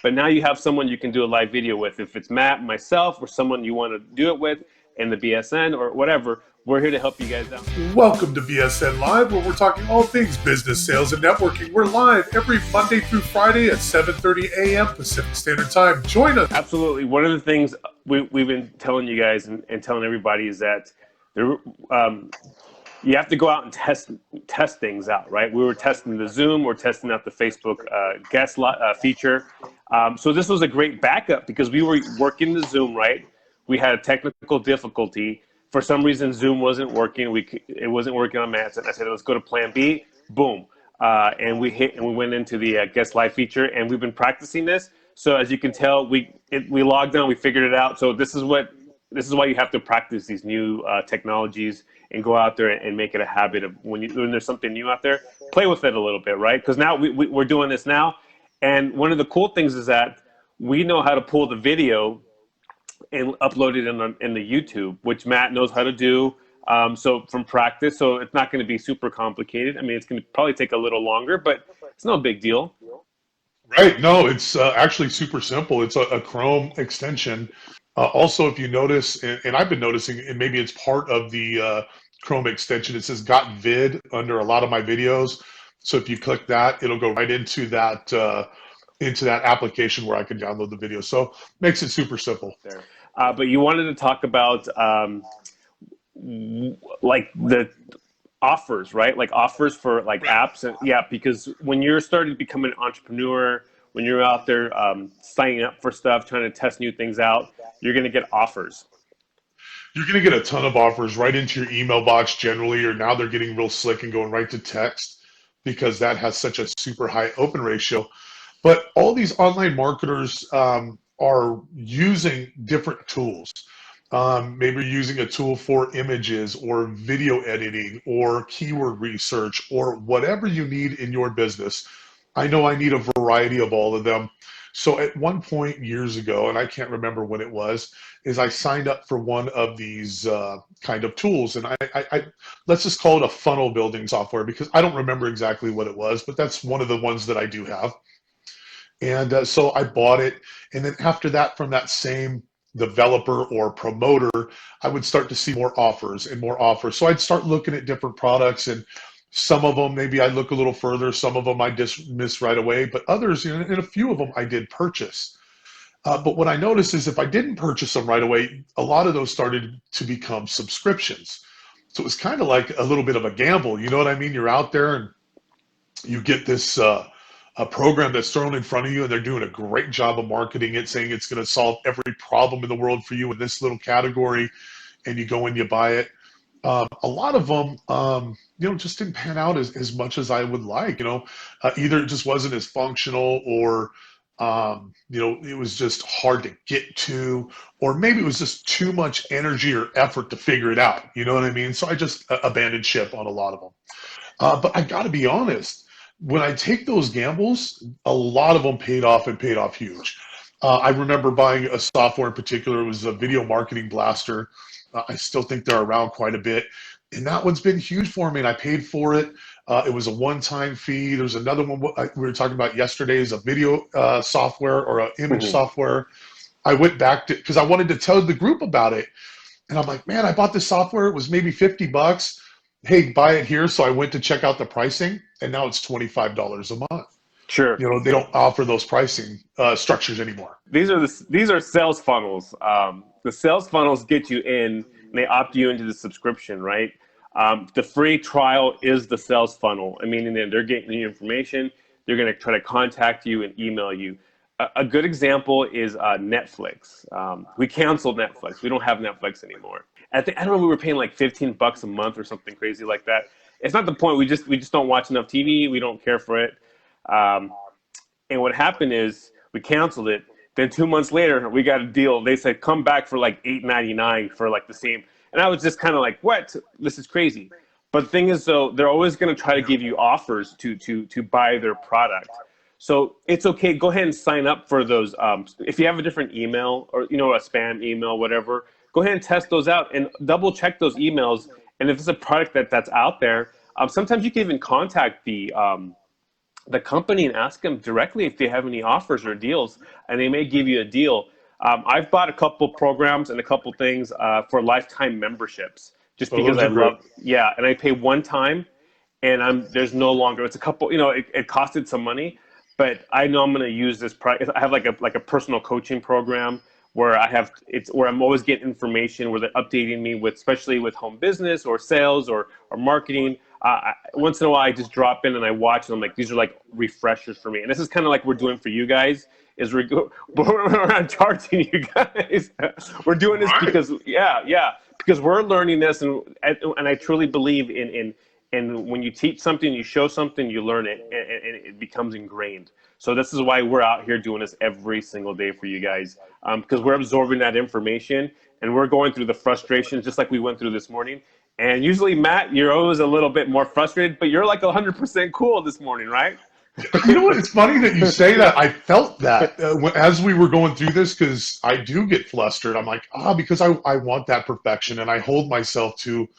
But now you have someone you can do a live video with. If it's Matt, myself, or someone you want to do it with in the BSN or whatever, we're here to help you guys out. Welcome to BSN Live, where we're talking all things business, sales, and networking. We're live every Monday through Friday at 7:30 a.m. Pacific Standard Time. Join us. Absolutely. One of the things we've been telling you guys and telling everybody is that there, you have to go out and test things out, right? We were testing the Zoom, we're testing out the Facebook guest feature. So this was a great backup because we were working the Zoom, right? We had a technical difficulty. For some reason, Zoom wasn't working. It wasn't working on Matt's. And I said, let's go to plan B. Boom. And we went into the guest live feature, and we've been practicing this. So as you can tell, we logged on, we figured it out. So this is why you have to practice these new technologies and go out there and make it a habit of when there's something new out there, play with it a little bit, right? Because now we're doing this now. And one of the cool things is that we know how to pull the video and upload it in the YouTube, which Matt knows how to do. So from practice, so it's not going to be super complicated. I mean, it's going to probably take a little longer, but it's no big deal. Right. No, it's actually super simple. It's a Chrome extension. Also, if you notice, and I've been noticing, and maybe it's part of the Chrome extension, it says "Got Vid" under a lot of my videos. So if you click that, it'll go right into that application where I can download the video. So makes it super simple. There. But you wanted to talk about like the offers, right? Like offers for like apps, and yeah, because when you're starting to become an entrepreneur, when you're out there signing up for stuff, trying to test new things out, you're going to get offers. You're going to get a ton of offers right into your email box generally, or now they're getting real slick and going right to text because that has such a super high open ratio. But all these online marketers are using different tools. Maybe you're using a tool for images or video editing or keyword research or whatever you need in your business. I know I need a variety of all of them. So at one point years ago, and I can't remember when it was, is I signed up for one of these kind of tools. And I let's just call it a funnel building software because I don't remember exactly what it was, but that's one of the ones that I do have. And so I bought it. And then after that, from that same developer or promoter, I would start to see more offers and more offers. So I'd start looking at different products, and some of them, maybe I look a little further. Some of them I dismiss right away, but others, and a few of them I did purchase. But what I noticed is if I didn't purchase them right away, a lot of those started to become subscriptions. So it was kind of like a little bit of a gamble. You know what I mean? You're out there and you get this a program that's thrown in front of you, and they're doing a great job of marketing it, saying it's going to solve every problem in the world for you in this little category, and you go and you buy it. A lot of them, just didn't pan out as much as I would like. Either it just wasn't as functional, or it was just hard to get to, or maybe it was just too much energy or effort to figure it out. You know what I mean? So I just abandoned ship on a lot of them. But I got to be honest. When I take those gambles, a lot of them paid off and paid off huge. I remember buying a software in particular. It was a video marketing blaster. I still think they're around quite a bit. And that one's been huge for me, and I paid for it. It was a one-time fee. There's another one we were talking about yesterday is a video software or an image software. I went back to, because I wanted to tell the group about it. And I'm like, man, I bought this software. It was maybe $50. Hey, buy it here. So I went to check out the pricing, and now it's $25 a month. Sure. They don't offer those pricing structures anymore. These are sales funnels. The sales funnels get you in, and they opt you into the subscription, right? The free trial is the sales funnel. I mean, they're getting the information. They're going to try to contact you and email you. A good example is Netflix. We canceled Netflix. We don't have Netflix anymore. I don't know, we were paying like $15 a month or something crazy like that. It's not the point. We just don't watch enough TV. We don't care for it. And what happened is we canceled it. Then 2 months later, we got a deal. They said, come back for like $8.99 for like the same. And I was just kind of like, what? This is crazy. But the thing is, though, they're always going to try to give you offers to buy their product. So it's okay. Go ahead and sign up for those. If you have a different email or, a spam email, whatever, go ahead and test those out and double check those emails. And if it's a product that's out there, sometimes you can even contact the the company and ask them directly if they have any offers or deals, and they may give you a deal. I've bought a couple programs and a couple things for lifetime memberships, just Oh, because those I are great. love, yeah, and I pay one time, and there's no longer, it's a couple, it costed some money, but I know I'm going to use this price. I have like a personal coaching program where it's where I'm always getting information where they're updating me with, especially with home business or sales or marketing. Once in a while I just drop in and I watch, and I'm like, these are like refreshers for me. And this is kind of like we're doing for you guys, is we're not charging you guys. We're doing this Right. because, yeah, because we're learning this, and I truly believe in and when you teach something, you show something, you learn it, and it becomes ingrained. So this is why we're out here doing this every single day for you guys, because we're absorbing that information, and we're going through the frustrations just like we went through this morning. And usually, Matt, you're always a little bit more frustrated, but you're like 100% cool this morning, right? You know what? It's funny that you say that. I felt that as we were going through this, because I do get flustered. I'm like, because I want that perfection, and I hold myself to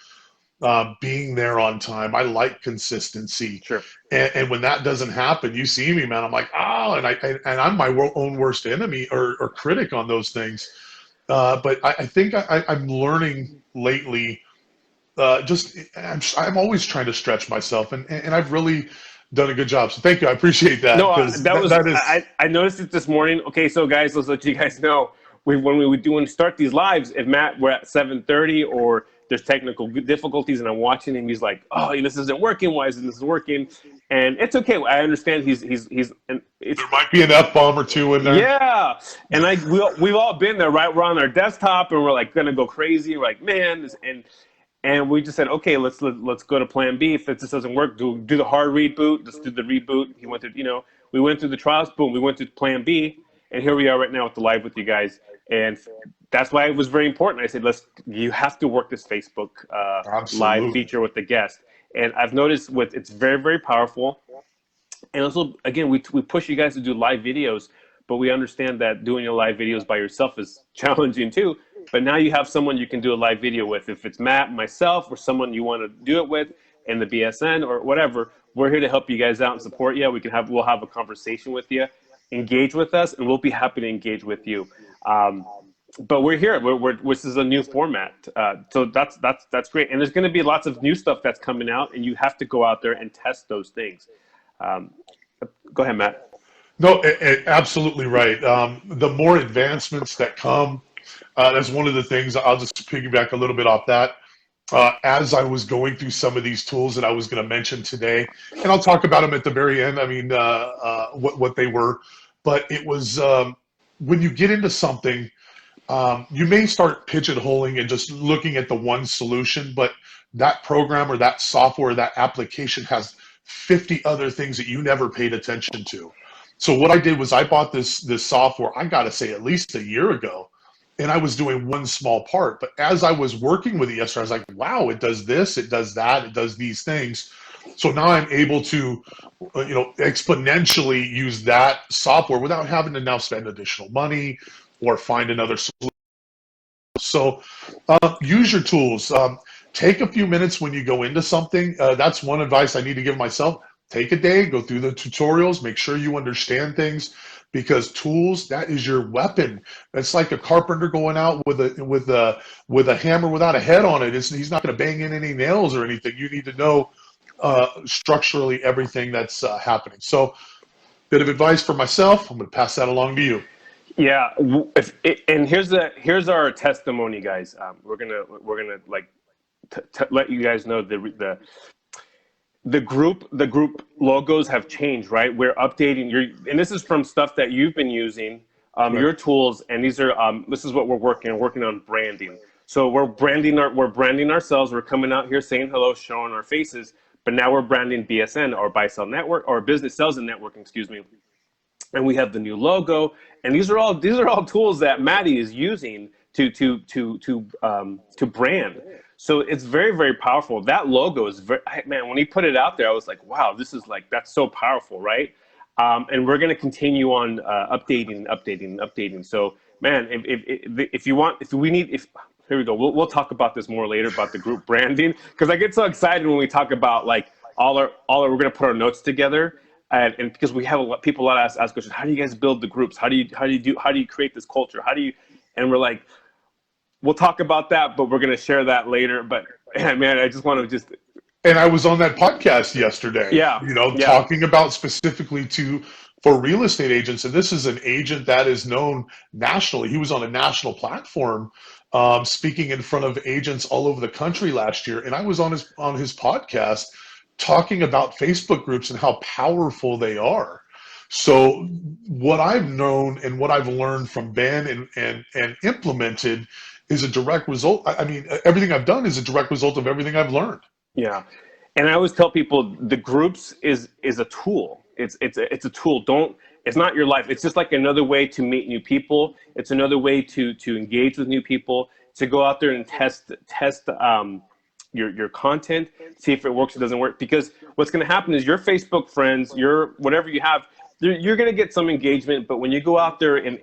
being there on time. I like consistency, Sure. and when that doesn't happen, you see me, man. I'm like, and I'm my own worst enemy or critic on those things. But I think I'm learning lately. I'm always trying to stretch myself, and I've really done a good job. So thank you. I appreciate that, No, because that was that is I noticed it this morning. Okay, so guys, let's let you guys know. When we do when we start these lives, if Matt we're at 7:30 or there's technical difficulties, and I'm watching him, he's like, "Oh, this isn't working. Why isn't this working?" And it's okay. I understand. And it's there might be an F bomb or two in there. yeah. And we've all been there, right? We're on our desktop and we're like gonna go crazy. We're like, man, and we just said, okay, let's go to plan B. If this doesn't work, do the hard reboot. Let's do the reboot. He went through, we went through the trials. Boom, we went to plan B, and here we are right now with the live with you guys. And that's why it was very important. I said, you have to work this Facebook live Absolutely. feature with the guest. And I've noticed it's very, very powerful. And also, again, we push you guys to do live videos, but we understand that doing your live videos by yourself is challenging too. But now you have someone you can do a live video with. If it's Matt, myself, or someone you want to do it with in the BSN or whatever, we're here to help you guys out and support you. We'll have a conversation with you, engage with us, and we'll be happy to engage with you. But we're here. This is a new format, so that's great. And there's going to be lots of new stuff that's coming out, and you have to go out there and test those things. Go ahead, Matt. No, absolutely right. The more advancements that come, that's one of the things. I'll just piggyback a little bit off that. As I was going through some of these tools that I was going to mention today, and I'll talk about them at the very end. I mean, what they were, but it was when you get into something, you may start pigeonholing and just looking at the one solution, but that program or that software, or that application has 50 other things that you never paid attention to. So what I did was I bought this software, I got to say at least a year ago, and I was doing one small part. But as I was working with it yesterday, I was like, wow, it does this, it does that, it does these things. So now I'm able to, exponentially use that software without having to now spend additional money or find another solution. So use your tools. Take a few minutes when you go into something. That's one advice I need to give myself. Take a day, go through the tutorials, make sure you understand things, because tools, that is your weapon. That's like a carpenter going out with a hammer without a head on it. He's not going to bang in any nails or anything. You need to know structurally everything that's happening. So, bit of advice for myself. I'm going to pass that along to you. Yeah, and here's our testimony, guys. We're gonna like let you guys know the group logos have changed, right? We're updating and this is from stuff that you've been using, Right. your tools, and this is what we're working on branding. So we're branding ourselves. We're coming out here saying hello, showing our faces, but now we're branding BSN, or Buy Sell Network, or Business Sales and Networking, excuse me. And we have the new logo, and these are all tools that Maddie is using to brand. So it's very, very powerful. That logo is man, when he put it out there, I was like, wow, that's so powerful, right? And we're going to continue on updating. So man, here we go. We'll talk about this more later about the group branding, because I get so excited when we talk about like we're going to put our notes together. and because we have people a lot ask questions, how do you guys build the groups? How do you create this culture? And we're like, we'll talk about that, but we're going to share that later. But man, I just want to just. And I was on that podcast yesterday, Yeah. Talking about specifically for real estate agents. And this is an agent that is known nationally. He was on a national platform, speaking in front of agents all over the country last year. And I was on his podcast talking about Facebook groups and how powerful they are. So what I've known and what I've learned from Ben and implemented is a direct result. I mean, everything I've done is a direct result of everything I've learned. Yeah. And I always tell people the groups is a tool. It's a tool. It's not your life. It's just like another way to meet new people. It's another way to engage with new people, to go out there and test your content, see if it works or doesn't work. Because what's going to happen is your Facebook friends, your whatever you have, you're going to get some engagement. But when you go out there and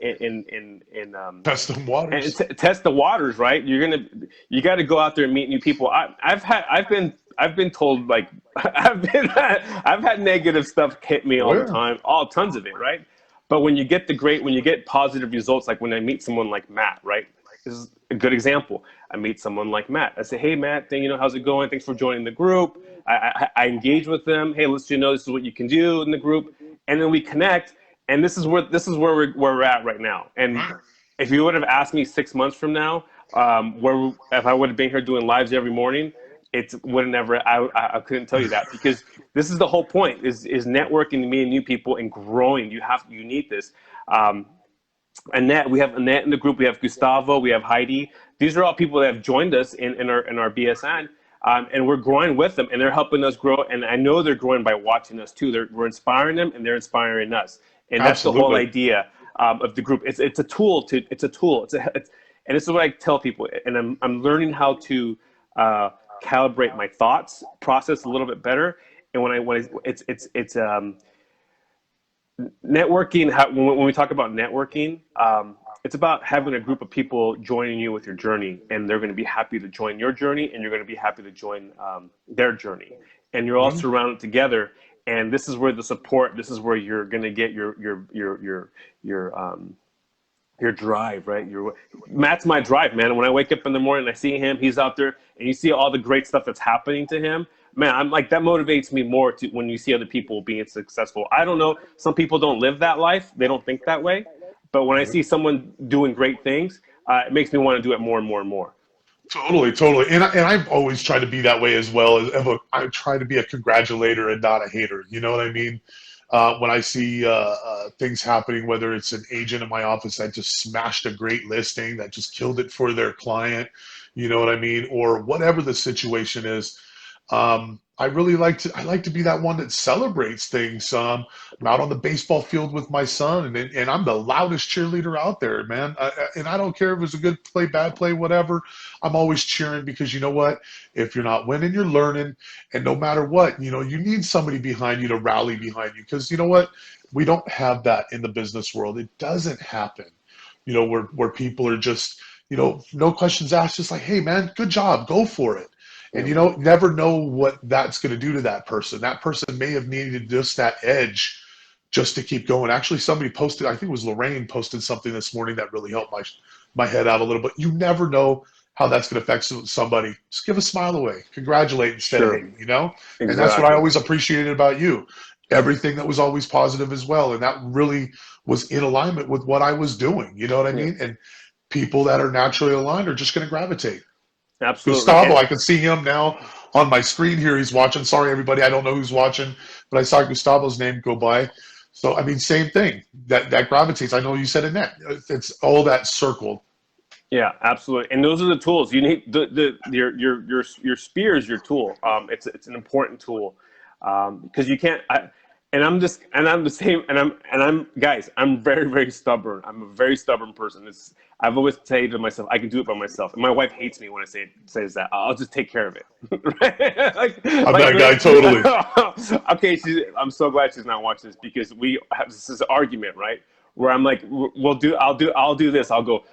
test the waters, and test the waters, right? You got to go out there and meet new people. I've been told, like, I've had negative stuff hit me all the time, tons of it, right? But when you get positive results, like when I meet someone like Matt, right? This is a good example. I meet someone like Matt. I say, hey, Matt, how's it going? Thanks for joining the group. I engage with them. Hey, let's this is what you can do in the group. And then we connect. And this is where we're at right now. And if you would have asked me 6 months from now, if I would have been here doing lives every morning, it would have never. I couldn't tell you that, because this is the whole point: is networking, meeting new people, and growing. You need this. Annette, we have Annette in the group. We have Gustavo. We have Heidi. These are all people that have joined us in our BSN, and we're growing with them, and they're helping us grow. And I know they're growing by watching us too. We're inspiring them, and they're inspiring us. And that's the whole idea of the group. It's a tool. And this is what I tell people. And I'm learning how to calibrate my thoughts process a little bit better. And it's networking. When we talk about networking, it's about having a group of people joining you with your journey, and they're going to be happy to join your journey, and you're going to be happy to join their journey, and you're all surrounded together. And this is where the support. This is where you're going to get your drive, right? Matt's my drive, man. When I wake up in the morning, I see him, he's out there, and you see all the great stuff that's happening to him. Man, I'm like, that motivates me more when you see other people being successful. I don't know. Some people don't live that life. They don't think that way. But when I see someone doing great things, it makes me want to do it more and more and more. Totally. And I've always tried to be that way as well. I try to be a congratulator and not a hater. You know what I mean? When I see things happening, whether it's an agent in my office that just smashed a great listing, that just killed it for their client, you know what I mean? Or whatever the situation is. I like to be that one that celebrates things. I'm out on the baseball field with my son, and I'm the loudest cheerleader out there, man. And I don't care if it's a good play, bad play, whatever. I'm always cheering, because you know what? If you're not winning, you're learning. And no matter what, you need somebody behind you to rally behind you, because you know what? We don't have that in the business world. It doesn't happen, where people are just, no questions asked, just like, hey, man, good job, go for it. And you never know what that's going to do to that person. That person may have needed just that edge just to keep going. Actually, somebody posted, I think it was Lorraine, posted something this morning that really helped my head out a little bit. You never know how that's going to affect somebody. Just give a smile away. Congratulate instead of hating, Exactly. And that's what I always appreciated about you. Everything that was always positive as well. And that really was in alignment with what I was doing. You know what I mean? And people that are naturally aligned are just going to gravitate. Absolutely. Gustavo, I can see him now on my screen here. He's watching. Sorry, everybody, I don't know who's watching, but I saw Gustavo's name go by. So, I mean, same thing. That gravitates. I know you said Annette. It's all that circle. Yeah, absolutely. And those are the tools you need. Your spear is your tool. It's an important tool, because you can't. I'm the same. Guys, I'm very, very stubborn. I'm a very stubborn person. I've always said to myself, I can do it by myself. And my wife hates me when I says that. I'll just take care of it. I'm that guy, totally. Okay, I'm so glad she's not watching this, because we have this argument, right? Where I'm like, I'll do this. I'll go.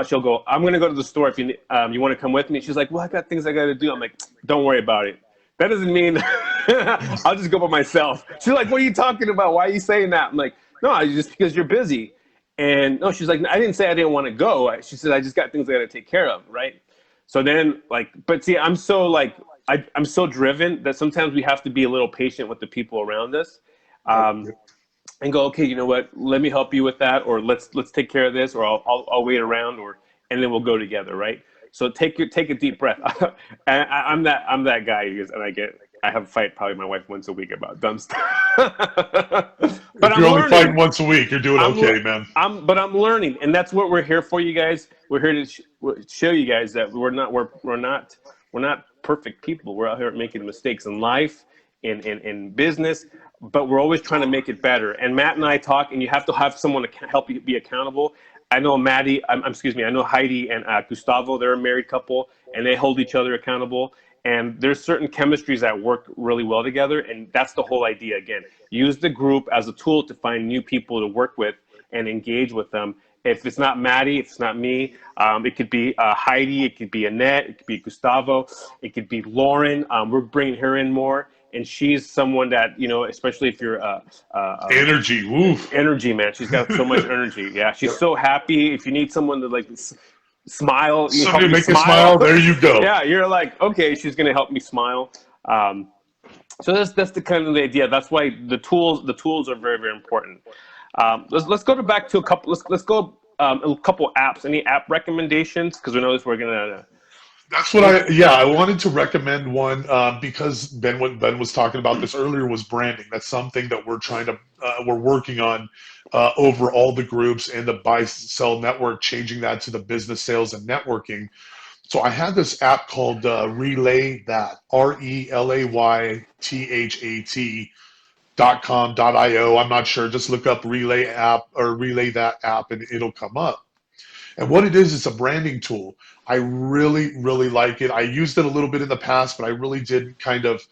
She'll go, I'm gonna go to the store if you want to come with me. She's like, well, I got things I got to do. I'm like, don't worry about it. that doesn't mean I'll just go by myself. She's like, what are you talking about? Why are you saying that? I'm like, no, I just because you're busy. And no, she's like, I didn't say I didn't want to go. She said, I just got things I got to take care of, right? So then, like, but see, I'm so like, I'm so driven that sometimes we have to be a little patient with the people around us, um, and go, okay, you know what? Let me help you with that, or let's take care of this, or I'll wait around, or and then we'll go together, right? So take a deep breath. And I'm that guy, and I have a fight probably with my wife once a week about dumb stuff. But If I'm you're only learning. fighting once a week, you're doing okay, man. But I'm learning, and that's what we're here for, you guys. We're here to show you guys that we're not perfect people. We're out here making mistakes in life, in business, but we're always trying to make it better. And Matt and I talk, and you have to have someone to help you be accountable. I know I know Heidi and Gustavo. They're a married couple, and they hold each other accountable. And there's certain chemistries that work really well together, and that's the whole idea. Again, use the group as a tool to find new people to work with and engage with them. If it's not Maddie, if it's not me, it could be Heidi, it could be Annette, it could be Gustavo, it could be Lauren. We're bringing her in more, and she's someone that, you know, especially if you're Energy, woof. energy, man. She's got so much energy. Yeah, she's so happy. If you need someone to like smile, you help Somebody me make you smile. There you go. Yeah, you're like, okay, she's gonna help me smile. So that's the kind of the idea. That's why the tools are very, very important. Let's go back to a couple. Let's go a couple apps. Any app recommendations? Because we know this. We're gonna. That's what I wanted to recommend one because Ben was talking about this earlier was branding. That's something that we're working on over all the groups and the buy sell network, changing that to the business sales and networking. So I had this app called Relay That, relaythat.com.io. I'm not sure. Just look up Relay app or Relay That app and it'll come up. And what it is, it's a branding tool. I really, really like it. I used it a little bit in the past, but I really did kind of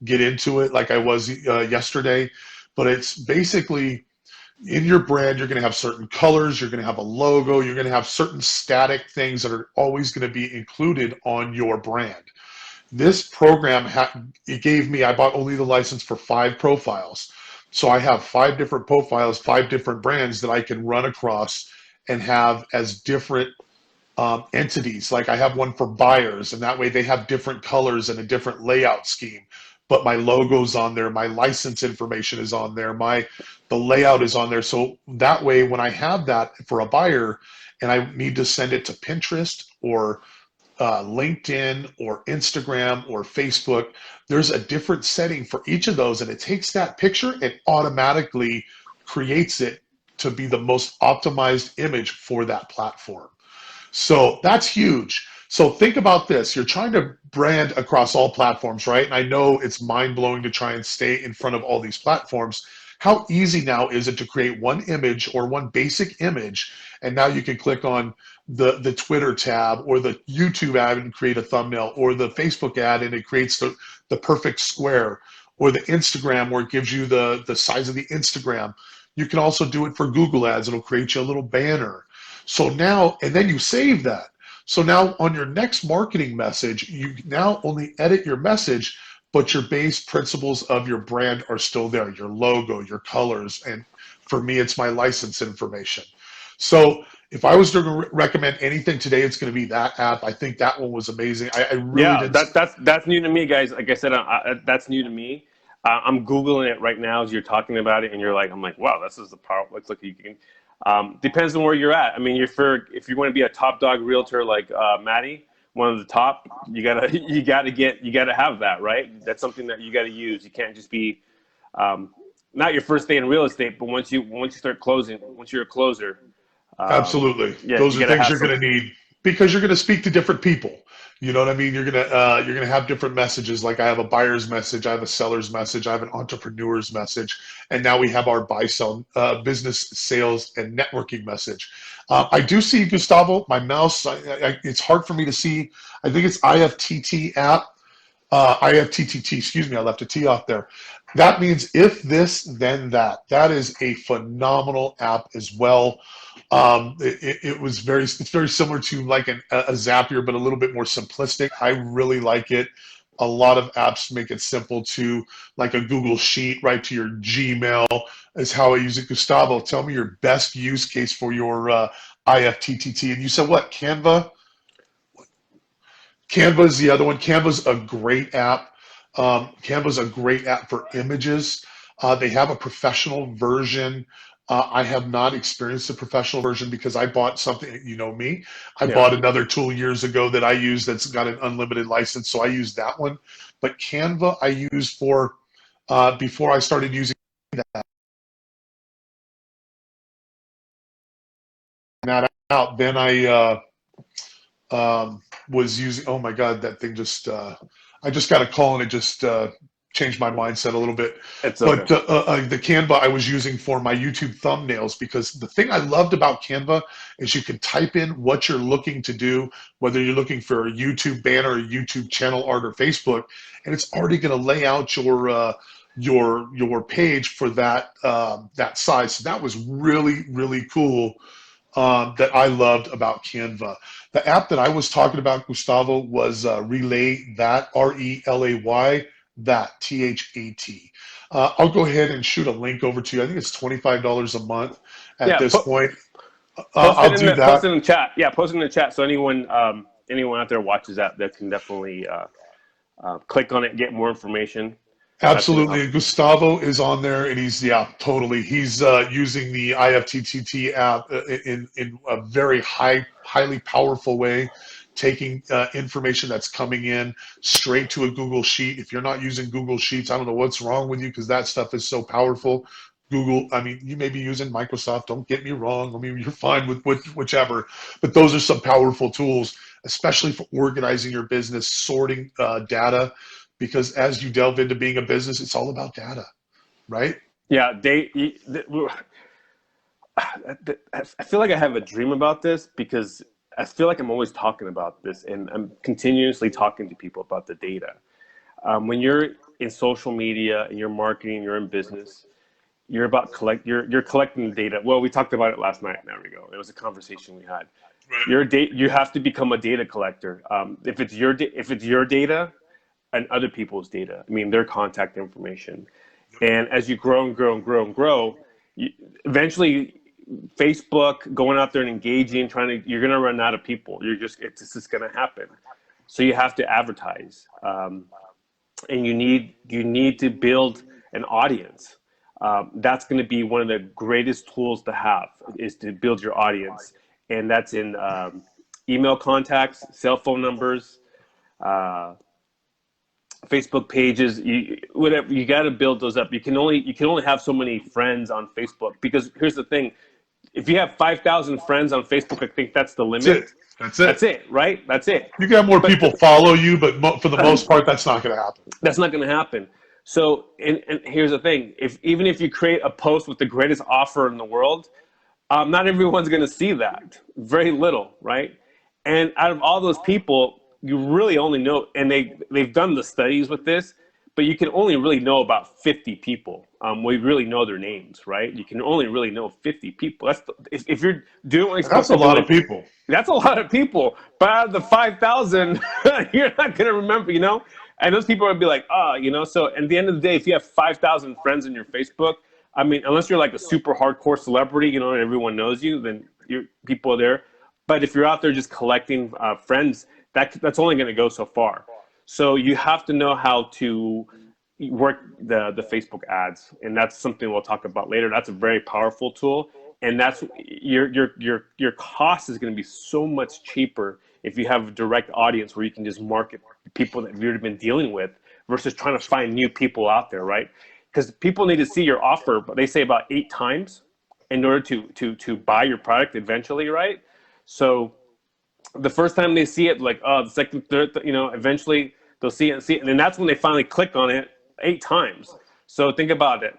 get into it like I was yesterday. But it's basically in your brand, you're going to have certain colors, you're going to have a logo, you're going to have certain static things that are always going to be included on your brand. This program, it gave me, I bought only the license for 5 profiles. So I have 5 different profiles, 5 different brands that I can run across and have as different entities. Like I have one for buyers, and that way they have different colors and a different layout scheme. But my logo's on there, my license information is on there, the layout is on there. So that way, when I have that for a buyer, and I need to send it to Pinterest or LinkedIn or Instagram or Facebook, there's a different setting for each of those, and it takes that picture and automatically creates it to be the most optimized image for that platform. So that's huge. So think about this. You're trying to brand across all platforms, right? And I know it's mind-blowing to try and stay in front of all these platforms. How easy now is it to create one image or one basic image, and now you can click on the Twitter tab or the YouTube ad and create a thumbnail, or the Facebook ad and it creates the perfect square, or the Instagram where it gives you the size of the Instagram. You can also do it for Google Ads. It'll create you a little banner. So now, and then you save that. So now on your next marketing message, you now only edit your message, but your base principles of your brand are still there. Your logo, your colors, and for me, it's my license information. So if I was to recommend anything today, it's going to be that app. I think that one was amazing. I really did. That's new to me, guys. Like I said, that's new to me. I'm Googling it right now as you're talking about it, and I'm like, wow, this is the power. Let's look. You can. Depends on where you're at. I mean, if you want to be a top dog realtor like Maddie, one of the top, you gotta have that, right? That's something that you gotta use. You can't just be not your first day in real estate, but once you start closing, once you're a closer. Absolutely, yeah, those are things you're going to need because you're going to speak to different people. You know what I mean? You're gonna have different messages. Like I have a buyer's message, I have a seller's message, I have an entrepreneur's message, and now we have our buy-sell business sales and networking message. I do see Gustavo. My mouse, it's hard for me to see. I think it's IFTT app. IFTTT. Excuse me, I left a T off there. That means if this, then that. That is a phenomenal app as well. It's very similar to like a Zapier, but a little bit more simplistic. I really like it. A lot of apps make it simple to, like a Google Sheet, right to your Gmail is how I use it. Gustavo, tell me your best use case for your IFTTT. And you said what? Canva? Canva is the other one. Canva's a great app. Canva's a great app for images. They have a professional version. I have not experienced the professional version because I bought something, you know me, I bought another tool years ago that I use that's got an unlimited license, so I use that one. But Canva I used for, before I started using that out, then I was using, oh my God, that thing just, I just got a call and it just changed my mindset a little bit. It's okay. But the Canva I was using for my YouTube thumbnails, because the thing I loved about Canva is you can type in what you're looking to do, whether you're looking for a YouTube banner, a YouTube channel art, or Facebook, and it's already going to lay out your page for that that size. So that was really, really cool. That I loved about Canva. The app that I was talking about, Gustavo, was Relay That, RELAY That, THAT. I'll go ahead and shoot a link over to you. I think it's $25 a month at this point. I'll do that. Post it in the chat. Yeah, post it in the chat so anyone out there watches that can definitely click on it and get more information. Absolutely. Gustavo is on there, and he's totally. He's using the IFTTT app in a very highly powerful way, taking information that's coming in straight to a Google Sheet. If you're not using Google Sheets, I don't know what's wrong with you, because that stuff is so powerful. Google, I mean, you may be using Microsoft, don't get me wrong. I mean, you're fine with whichever, but those are some powerful tools, especially for organizing your business, sorting data. Because as you delve into being a business, it's all about data, right? Yeah, I feel like I have a dream about this, because I feel like I'm always talking about this, and I'm continuously talking to people about the data. When you're in social media and you're marketing, you're in business, you're about you're collecting the data. Well, we talked about it last night. There we go. It was a conversation we had. Right. You have to become a data collector. If it's your data and other people's data, I mean, their contact information. And as you grow and grow and grow and grow, eventually Facebook, going out there and engaging, you're going to run out of people. It's just going to happen. So you have to advertise. And you need to build an audience. That's going to be one of the greatest tools to have, is to build your audience. And that's in email contacts, cell phone numbers, Facebook pages, whatever. You got to build those up. You can only have so many friends on Facebook, because here's the thing: if you have 5,000 friends on Facebook, I think that's the limit. That's it, right? That's it. You can have more people follow you, but for the most part, that's not going to happen. That's not going to happen. So, and here's the thing: even if you create a post with the greatest offer in the world, not everyone's going to see that. Very little, right? And out of all those people, you really only know, and they've done the studies with this, but you can only really know about 50 people. We really know their names, right? You can only really know 50 people. If you're doing what you're supposed to do, that's a lot of people. That's a lot of people. But out of the 5,000, you're not going to remember, And those people would be like, So at the end of the day, if you have 5,000 friends in your Facebook, I mean, unless you're like a super hardcore celebrity, and everyone knows you, then people are there. But if you're out there just collecting friends, that's only going to go so far. So you have to know how to work the Facebook ads, and that's something we'll talk about later. That's a very powerful tool, and that's your cost is going to be so much cheaper if you have a direct audience where you can just market people that you've already been dealing with, versus trying to find new people out there, right? Because people need to see your offer, but they say about 8 times in order to buy your product eventually, right? So the first time they see it, like, the second, third, eventually they'll see it, and then that's when they finally click on it 8 times. So think about it.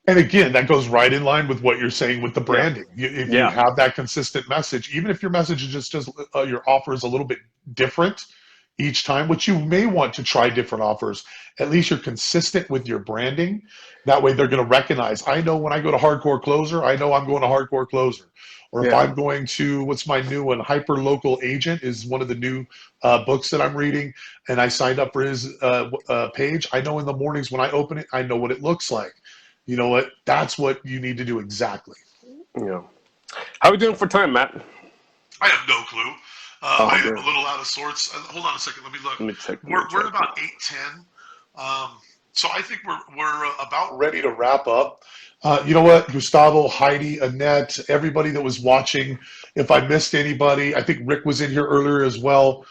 And again, that goes right in line with what you're saying with the branding. If you have that consistent message, even if your message is just your offer is a little bit different, each time, which you may want to try different offers. At least you're consistent with your branding. That way they're going to recognize, I know when I go to Hardcore Closer, I know I'm going to Hardcore Closer. Or if Yeah. I'm going to, what's my new one? Hyper Local Agent is one of the new books that I'm reading, and I signed up for his page. I know in the mornings when I open it, I know what it looks like. You know what? That's what you need to do exactly. Yeah. How are we doing for time, Matt? I have no clue. I am a little out of sorts. Hold on a second. Let me look. Let me check. We're about 8:10. So I think we're about ready to wrap up. You know what, Gustavo, Heidi, Annette, everybody that was watching. If I missed anybody, I think Rick was in here earlier as well.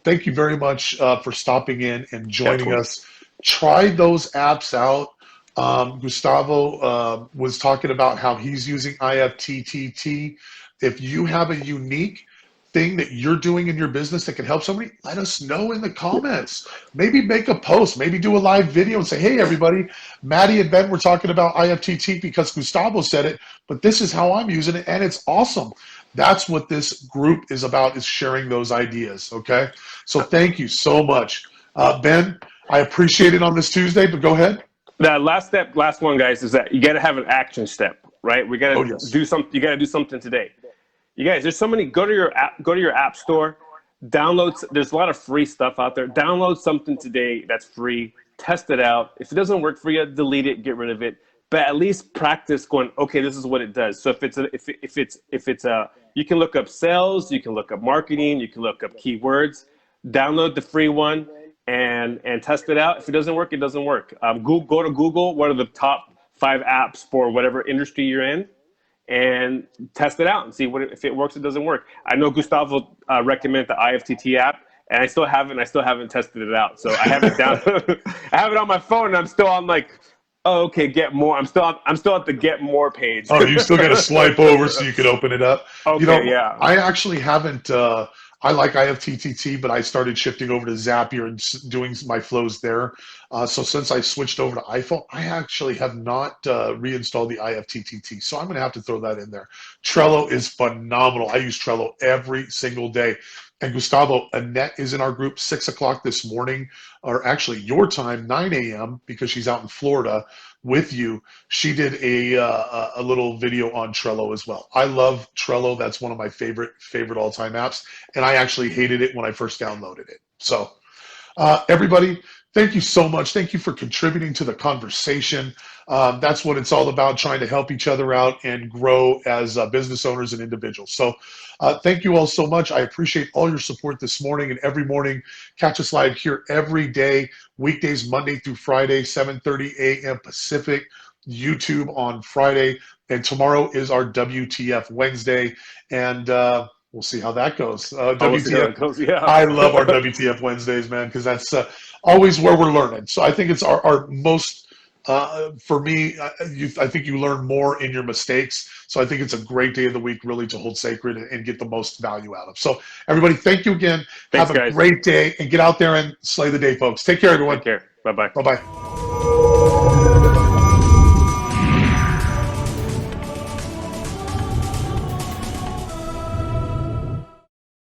Thank you very much for stopping in and joining us. Try those apps out. Gustavo was talking about how he's using IFTTT. If you have a unique thing that you're doing in your business that can help somebody, let us know in the comments. Maybe make a post, maybe do a live video and say, hey, everybody, Maddie and Ben were talking about IFTT because Gustavo said it, but this is how I'm using it, and it's awesome. That's what this group is about, is sharing those ideas, okay? So thank you so much. Ben, I appreciate it on this Tuesday, but go ahead. The last one, guys, is that you got to have an action step, right? We got to do something. You got to do something today. You guys, there's so many. Go to your app store, download. There's a lot of free stuff out there. Download something today that's free. Test it out. If it doesn't work for you, delete it, get rid of it. But at least practice going, okay, this is what it does. So if it's you can look up sales, you can look up marketing, you can look up keywords. Download the free one and test it out. If it doesn't work, it doesn't work. Go to Google. What are the top 5 apps for whatever industry you're in? And test it out and see if it works or doesn't work. I know Gustavo recommended the IFTT app, and I still haven't tested it out. So I have it down. I have it on my phone, and I'm still on okay, get more. I'm still at the get more page. Oh, you still got to swipe over so you can open it up. Okay, yeah. I actually haven't. I like IFTTT, but I started shifting over to Zapier and doing my flows there. So since I switched over to iPhone, I actually have not reinstalled the IFTTT. So I'm going to have to throw that in there. Trello is phenomenal. I use Trello every single day. And Gustavo, Annette is in our group 6 o'clock this morning, or actually your time, 9 a.m., because she's out in Florida with you. She did a little video on Trello as well. I love Trello. That's one of my favorite all-time apps, and I actually hated it when I first downloaded it. So everybody, thank you so much. Thank you for contributing to the conversation. That's what it's all about, trying to help each other out and grow as business owners and individuals. So thank you all so much. I appreciate all your support this morning and every morning. Catch us live here every day, weekdays, Monday through Friday, 7:30 a.m. Pacific, YouTube on Friday. And tomorrow is our WTF Wednesday. And we'll see how that goes. WTF, yeah. I love our WTF Wednesdays, man, because that's always where we're learning. So I think it's our most, for me, I think you learn more in your mistakes. So I think it's a great day of the week really to hold sacred and get the most value out of. So everybody, thank you again. Thanks, have a guys. great day and get out there and slay the day, folks. Take care, everyone. Take care. Bye-bye. Bye-bye.